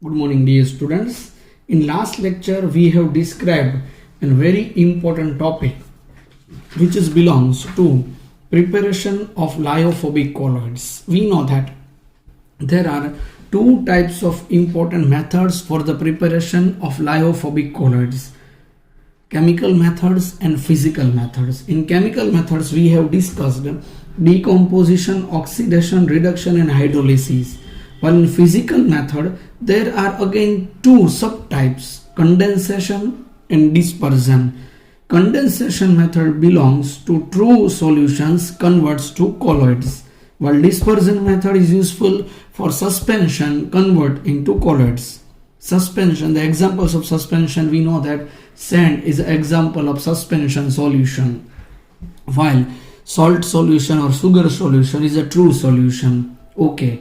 Good morning, dear students. In last lecture, we have described a very important topic which belongs to preparation of lyophobic colloids. We know that there are two types of important methods for the preparation of lyophobic colloids: chemical methods and physical methods. In chemical methods, we have discussed decomposition, oxidation, reduction and hydrolysis. While in physical method, there are again two subtypes: condensation and dispersion. Condensation method belongs to true solutions, converts to colloids, while dispersion method is useful for suspension, convert into colloids. Suspension, the examples of suspension, we know that sand is an example of suspension solution, while salt solution or sugar solution is a true solution. Okay.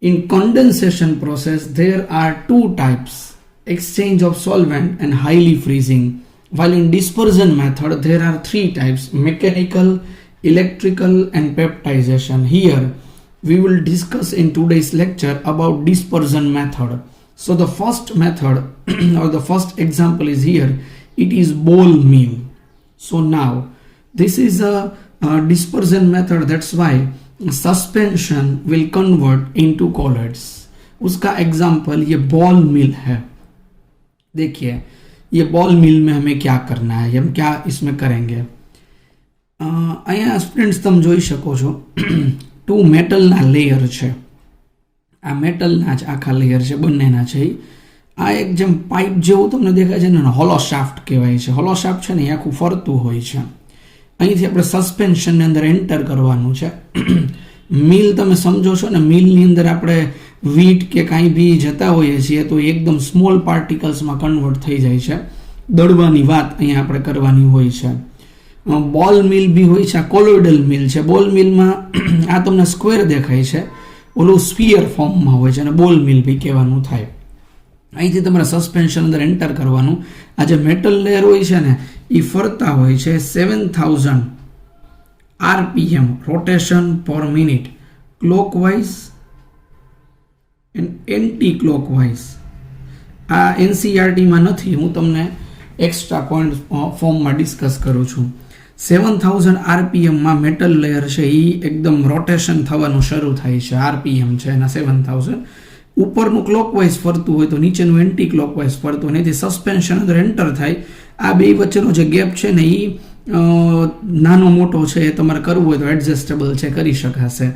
In condensation process, there are two types: exchange of solvent and highly freezing. While in dispersion method, there are three types: mechanical, electrical and peptization. Here, we will discuss in today's lecture about dispersion method. So the first method or the first example is here. It is ball mill. So now, this is a dispersion method. That's why suspension will convert into colloids. उसका example ये ball मिल है. देखिए ये ball मिल में हमें क्या करना है, हम क्या इसमें करेंगे. અહીંયા સ્ટુડન્ટ્સ તમે જોઈ શકો છો ટુ મેટલના લેયર છે. આ મેટલના જ આખા લેયર છે, બંનેના છે. આ એક જેમ પાઇપ જેવું તમને દેખાય છે ને, હોલો શાફ્ટ કહેવાય છે. હોલો શાફ્ટ છે ને એ આખું ફરતું હોય છે. અહીંથી આપણે સસ્પેન્શનની અંદર એન્ટર કરવાનું છે. મિલ તમે સમજો છો ને, મિલની અંદર આપણે વીટ કે કાંઈ બી જતા હોઈએ છીએ તો એકદમ સ્મોલ પાર્ટિકલ્સમાં કન્વર્ટ થઈ જાય છે. દળવાની વાત અહીંયા આપણે કરવાની હોય છે. બોલ મિલ બી હોય છે, આ કોલોઇડલ મિલ છે. બોલ મિલમાં આ તમને સ્ક્વેર દેખાય છે, ઓલું સ્ફિયર ફોર્મમાં હોય છે અને બોલ મિલ બી કહેવાનું થાય. અહીંથી તમારે સસ્પેન્શન અંદર એન્ટર કરવાનું. આ જે મેટલ લેયર હોય છે ને એ ફરતા હોય છે 7000 RPM રોટેશન પર minute, clockwise and anti clockwise. આ NCERTમાં નથી, હું તમને એક્સ્ટ્રા પોઈન્ટ ફોર્મમાં ડિસ્કસ કરું છું. 7000 RPMમાં મેટલ લેયર છે એ એકદમ રોટેશન થવાનું શરૂ થાય છે. RPM છે એના 7000. ઉપરનું ક્લોકવાઇઝ ફરતું હોય તો નીચેનું એન્ટી ક્લોકવાઇઝ ફરતું હોય. એથી સસ્પેન્શન અંદર એન્ટર થાય. આ બે વચ્ચેનો જે ગેપ છે ને એ નાનો મોટો છે, એ તમારે કરવું હોય તો એડજસ્ટેબલ છે, કરી શકાશે.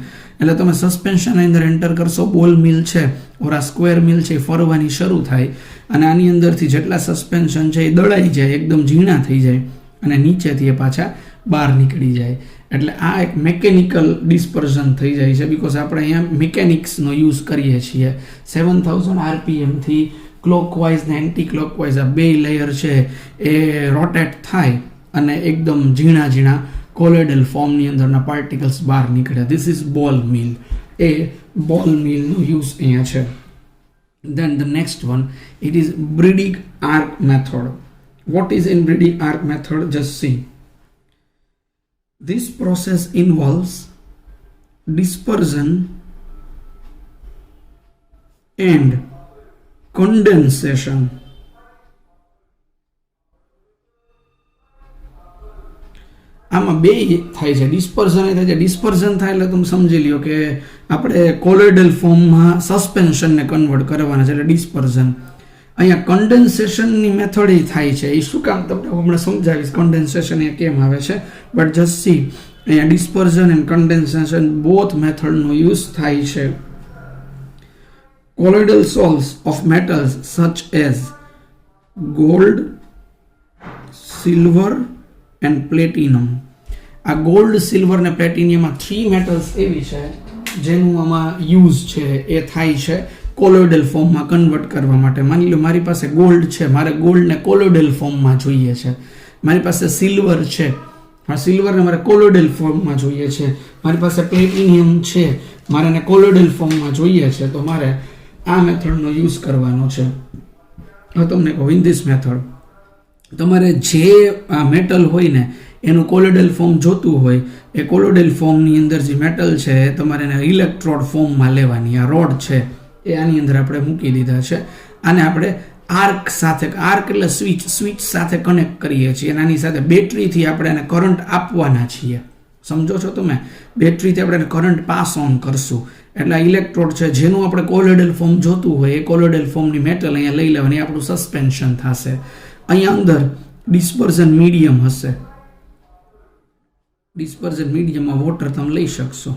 એટલે તમે સસ્પેન્શન અંદર એન્ટર કરશો. બોલ મિલ છે ઓર આ સ્ક્વેર મિલ છે એ ફરવાની શરૂ થાય અને આની અંદરથી જેટલા સસ્પેન્શન છે એ દળાઈ જાય, એકદમ ઝીણા થઈ જાય અને નીચેથી એ પાછા બહાર નીકળી જાય. એટલે આ એક મેકેનિકલ ડિસ્પર્ઝન થઈ જાય છે, બિકોઝ આપણે અહીંયા મિકેનિક્સનો યુઝ કરીએ છીએ. 7000 RPMથી ક્લોકવાઇઝ ને એન્ટી ક્લોકવાઇઝ આ બે લેયર છે એ રોટેટ થાય અને એકદમ ઝીણા ઝીણા કોલોઇડલ ફોર્મની અંદરના પાર્ટિકલ્સ બહાર નીકળે. ધીસ ઇઝ બોલ મિલ. એ બોલ મિલનો યુઝ અહીંયા છે. Then the next one, it is Bredig arc method. What is in Bredig arc method? Just see. This process involves dispersion and condensation. આમાં બે થાય છે, ડિસ્પર્ઝન થાય છે. ડિસ્પર્ઝન થાય એટલે તમે સમજી લ્યો કે આપણે કોલોઇડલ ફોર્મમાં સસ્પેન્શનને કન્વર્ટ કરવાના છે, એટલે ડિસ્પર્ઝન. અહીંયા કન્ડેન્સેશનની મેથડ એ થાય છે. એ શું કામ તમને હમણાં સમજાવીશ કન્ડેન્સેશન એ કેમ આવે છે. બટ જસ્ટ સી, અહીંયા ડિસ્પર્ઝન એન્ડ કન્ડેન્સેશન બોથ મેથડનો યુઝ થાય છે. Colloidal salts of metals such as gold, silver and platinum. આ ગોલ્ડ, સિલ્વર ને પ્લેટિનિયમ આ 3 મેટલ્સ એવી છે જેનું આમાં યુઝ છે એ થાય છે કોલોઇડલ ફોર્મમાં કન્વર્ટ કરવા માટે. માની લો મારી પાસે ગોલ્ડ છે, મારે ગોલ્ડને કોલોઇડલ ફોર્મમાં જોઈએ છે. મારી પાસે સિલ્વર છે, આ સિલ્વરને મારે કોલોઇડલ ફોર્મમાં જોઈએ છે. મારી પાસે પ્લેટિનિયમ છે, મારે એને કોલોઇડલ ફોર્મમાં જોઈએ છે. તો મારે આ મેથડનો યુઝ કરવાનો છે. હવે તમને કહું, ઇન ધીસ મેથડ તમારે જે આ મેટલ હોય ને એનું કોલોઇડલ ફોર્મ જોતું હોય, એ કોલોઇડલ ફોર્મની અંદર જે મેટલ છે તમારે એને ઇલેક્ટ્રોડ ફોર્મમાં લેવાની. આ રોડ છે એ આની અંદર આપણે મૂકી દીધા છે. આને આપણે આર્ક સાથે, આર્ક એટલે સ્વિચ સાથે કનેક્ટ કરીએ છીએ અને આની સાથે બેટરીથી આપણે એને કરંટ આપવાના છીએ. સમજો છો તમે? બેટરીથી આપણે કરંટ પાસ ઓન કરશું. એટલે આ ઇલેક્ટ્રોડ છે જેનું આપણે કોલોઇડલ ફોર્મ જોતું હોય એ કોલોઇડલ ફોર્મની મેટલ અહીંયા લઈ લેવાની, આપણું સસ્પેન્શન થશે. અહીંયા અંદર ડિસ્પર્ઝન મીડિયમ હશે. ડિસ્પર્ઝન મીડિયમમાં વોટર તમે લઈ શકશો.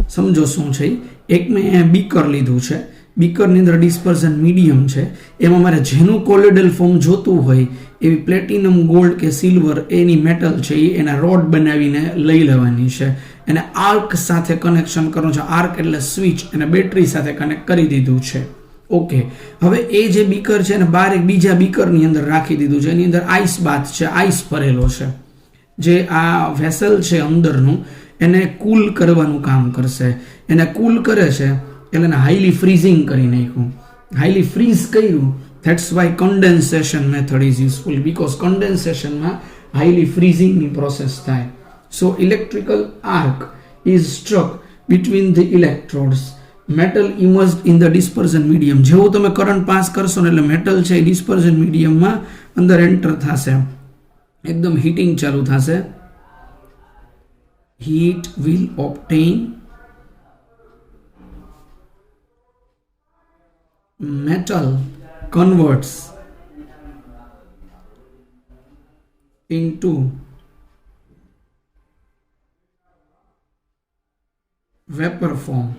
સમજો શું છે? એક મેં અહીંયા બીકર લીધું છે. બીકરની અંદર ડિસ્પર્ઝન મીડિયમ છે. એમાં મારે જેનું કોલોઇડલ ફોર્મ જોતું હોય એવી પ્લેટિનમ, ગોલ્ડ કે સિલ્વર એની મેટલ છે એના રોડ બનાવીને લઈ લેવાની છે. એને આર્ક સાથે કનેક્શન કરવું છે. આર્ક એટલે સ્વિચ, અને બેટરી સાથે કનેક્ટ કરી દીધું છે. ઓકે, હવે એ જે બીકર છે એને બહાર એક બીજા બીકરની અંદર રાખી દીધું છે. એની અંદર આઈસ બાથ છે, આઈસ ભરેલો છે. જે આ વેસલ છે અંદરનું એને કૂલ કરવાનું કામ કરશે. એને કૂલ કરે છે એટલે એને હાઈલી ફ્રીઝિંગ કરી નાખ્યું. હાઈલી ફ્રીઝ કર્યું. That's why condensation method is useful, because કન્ડેન્સેશનમાં હાઈલી ફ્રીઝિંગની પ્રોસેસ થાય. So electrical arc is struck between the electrodes. Metal immersed in the dispersion medium. જેવું તમે કરંટ પાસ કરશો ને એટલે મેટલ છે એ ડિસ્પર્ઝન મીડિયમમાં અંદર એન્ટર થશે. એકદમ હીટિંગ ચાલુ થશે. Heat will obtain metal converts into vapor form.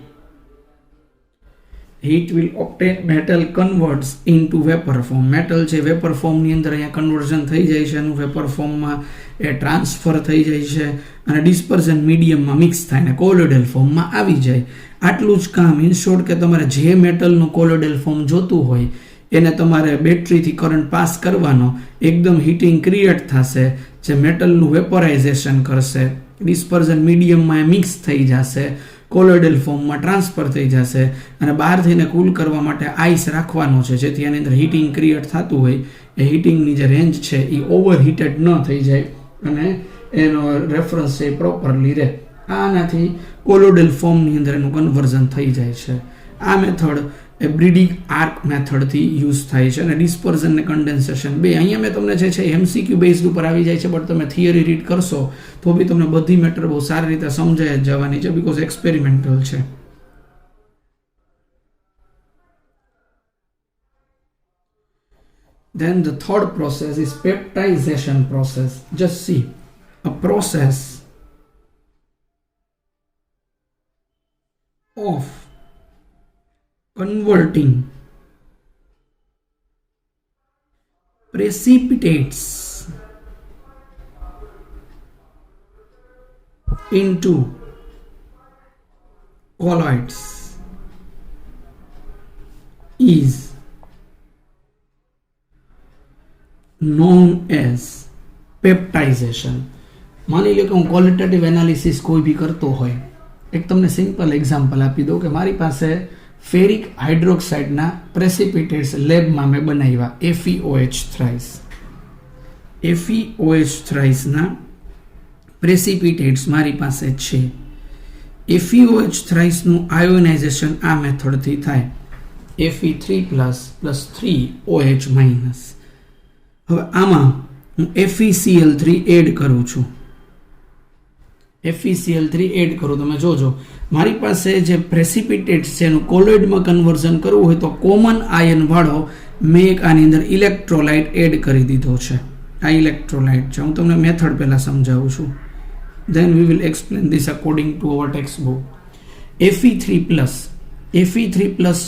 Heat will obtain metal converts into vapor form. metal છે વેપર ફોર્મની અંદર અહીંયા કન્વર્ઝન થઈ જાય છે, એનું વેપર ફોર્મમાં એ ટ્રાન્સફર થઈ જાય છે અને ડિસ્પર્ઝન મીડિયમમાં મિક્સ થાય ને કોલોઇડલ ફોર્મમાં આવી જાય. આટલું જ કામ. ઇન શોર્ટ કે તમારે જે મેટલનું કોલોઇડલ ફોર્મ જોતું હોય એને તમારે બેટરીથી કરંટ પાસ કરવાનો. એકદમ હીટિંગ ક્રિએટ થશે જે મેટલનું વેપોરાઇઝેશન કરશે. ડિસ્પર્ઝન મીડિયમમાં મિક્સ થઈ જશે, કોલોઇડલ ફોર્મમાં ટ્રાન્સફર થઈ જશે અને બહારથી એને કૂલ કરવા માટે આઈસ રાખવાનો છે જેથી એની અંદર હીટિંગ ક્રિએટ થતું હોય એ હીટિંગની જે રેન્જ છે એ ઓવર હીટેડ ન થઈ જાય અને એનો રેફરન્સ છે એ પ્રોપરલી રહે. આનાથી કોલોઇડલ ફોર્મની અંદર એનું કન્વર્ઝન થઈ જાય છે. આ મેથડ એ બ્રીડિંગ આર્ક મેથડથી યુઝ થાય છે. અને ડિસ્પર્ઝન અને કન્ડેન્સેશન બે અહીંયા મેં તમને જે છે એમસીક્યુ બેઝડ ઉપર આવી જાય છે, બટ તમે થિયરી રીડ કરશો તો બી તમને બધી મેટર બહુ સારી રીતે સમજાઈ જવાની છે, બીકોઝ એક્સપેરિમેન્ટલ છે. Then the third process is peptidization process. Just see, a process of converting precipitates into colloids is known as peptidization. માની લો કે હું ક્વોલિટેટિવ એનાલિસિસ કોઈ બી કરતો હોય, એક તમને સિમ્પલ એક્ઝામ્પલ આપી દઉં કે મારી પાસે ફેરિક હાઇડ્રોક્સાઇડના પ્રેસિપિટેટ્સ લેબમાં મેં બનાવ્યા FeOH થ્રાઇસ. FeOH થ્રાઇસના પ્રેસિપિટેટ્સ મારી પાસે છે. FeOH થ્રાઇસનું આયોનાઇઝેશન આ મેથડથી થાય, Fe3+ + 3OH-. હવે આમાં હું FeCl3 એડ કરું છું. FeCl3 એડ કરું, તમે જોજો મારી પાસે જે પ્રેસિપિટેટ્સ છે એનું કોલોઇડમાં કન્વર્ઝન કરવું હોય તો કોમન આયન વાળો મેં એક આની અંદર ઇલેક્ટ્રોલાઇટ એડ કરી દીધો છે. આ ઇલેક્ટ્રોલાઇટ છે. હું તમને મેથડ પહેલા સમજાવું છું, then we will explain this according to our textbook. Fe3+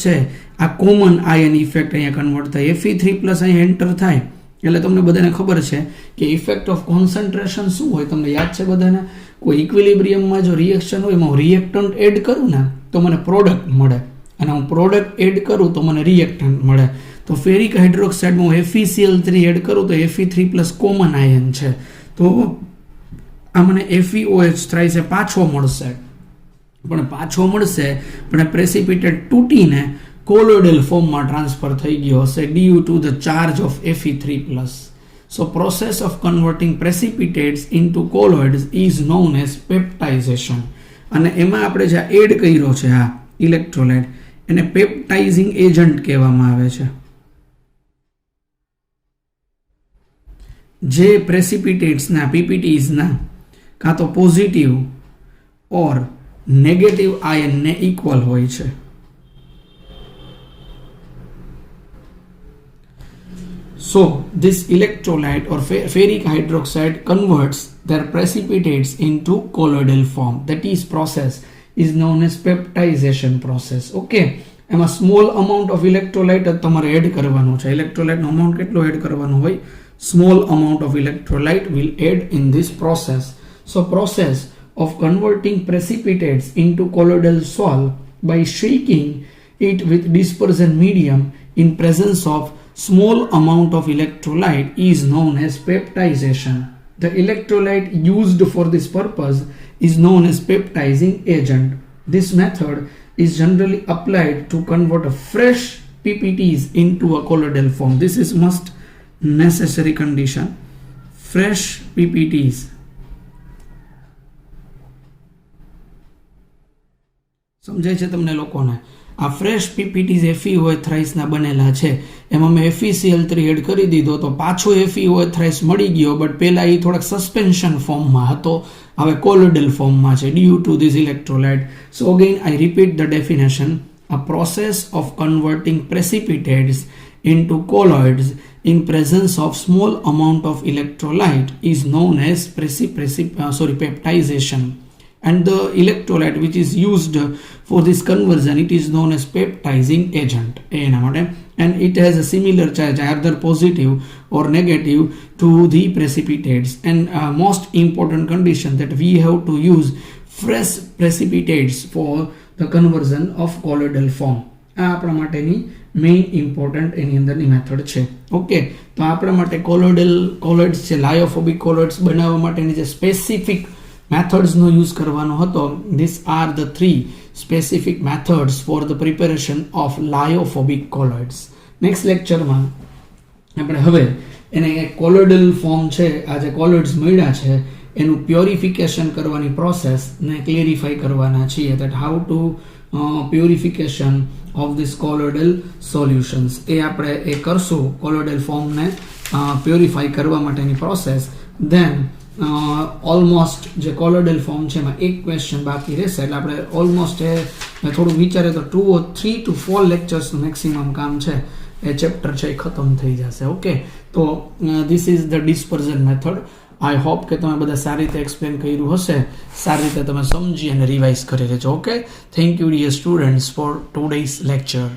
છે આ કોમન આયન ઇફેક્ટ અહીંયા કન્વર્ટ થાય. Fe3+ અહીંયા એન્ટર થાય એટલે તમને બધાને ખબર છે કે ઇફેક્ટ ઓફ કોન્સન્ટ્રેશન શું હોય, તમને યાદ છે બધાને? કોઈ ઇક્વિલિબ્રિયમમાં જો રિએક્શન હોય એમાં હું રિએક્ટન્ટ એડ કરું ને તો મને પ્રોડક્ટ મળે, અને હું પ્રોડક્ટ એડ કરું તો મને રિએક્ટન્ટ મળે. તો ફેરિક હાઇડ્રોક્સાઇડમાં હું FeCl3 એડ કરું તો Fe3+ કોમન આયન છે, તો આ મને FeOH થ્રાઇસ પાછો મળશે. પણ પ્રેસિપિટેટ તૂટીને કોલોઇડલ ફોર્મમાં ટ્રાન્સફર થઈ ગયો હશે due to the charge of Fe3+. So process of converting precipitates into colloids is known as peptidization. અને એમાં આપણે જે એડ કર્યો છે આ ઇલેક્ટ્રોલાઇટ, એને પેપ્ટાઇઝિંગ એજન્ટ કહેવામાં આવે છે. જે પ્રેસિપિટેટ્સના પીપીટીઝના કાં તો પોઝિટિવ ઓર નેગેટિવ આયનને ઇક્વલ હોય છે. So this electrolyte or ferric hydroxide converts their precipitates into colloidal form. That is process is known as peptidization process. Okay, એમાં small amount of electrolyte તમારે એડ કરવાનું છે. electrolyte નો amount કેટલો add કરવાનો હોય? Small amount of electrolyte will add in this process. So process of converting precipitates into colloidal sol by shaking it with dispersion medium in presence of small amount of electrolyte is known as peptidization. The electrolyte used for this purpose is known as peptizing agent. This method is generally applied to convert a fresh PPTs into a colloidal form. This is must necessary condition. Fresh PPTs. સમજાય છે તમને લોકોને? આ fresh પીપીટીઝ FeO થ્રાઇસના બનેલા છે, એમાં મેં FeCl3 add કરી દીધો તો પાછો FeO થ્રાઇસ મળી ગયો, બટ પહેલા એ થોડાક સસ્પેન્શન ફોર્મમાં હતો, હવે કોલોઇડલ ફોર્મમાં છે due to this electrolyte. So again I repeat the definition. A process of converting precipitates into colloids in presence of small amount of electrolyte is known as peptidization. And the electrolyte which is used for this conversion, it is known as peptizing agent. And it has a similar charge, either positive or negative, to the precipitates. And most important condition that we have to use fresh precipitates for the conversion of colloidal form. આ આપણા માટેની main important એની અંદરની method છે. Okay, તો આપણા માટે કોલોઇડ્સ છે, લાયોફોબિક કોલોઇડ્સ બનાવવા માટેની જે સ્પેસિફિક મેથડ્સનો યુઝ કરવાનો હતો, this are the 3 specific methods for the preparation of lyophobic colloids. Next લેક્ચરમાં આપણે હવે એને કોલોઇડલ ફોર્મ છે, આ જે કોલોઇડ્સ મળ્યા છે એનું પ્યોરિફિકેશન કરવાની પ્રોસેસને ક્લેરિફાઈ કરવાના છીએ. That how to purification of this colloidal solutions એ આપણે એ કરશું, કોલોઇડલ ફોર્મને પ્યોરિફાઈ કરવા માટેની પ્રોસેસ. દેન ઓલમોસ્ટ જે કોલોઇડલ ફોર્મ છે એમાં એક ક્વેશ્ચન બાકી રહેશે, એટલે આપણે ઓલમોસ્ટ એ થોડું વિચારે તો 3 to 4 લેક્ચર્સનું મેક્સિમમ કામ છે, એ ચેપ્ટર છે એ ખતમ થઈ જશે. ઓકે, તો this is the dispersion method. I hope કે તમે બધા સારી રીતે એક્સપ્લેન કર્યું હશે, સારી રીતે તમે સમજી અને રિવાઇઝ કરી લેજો. Okay, thank you dear students for today's lecture.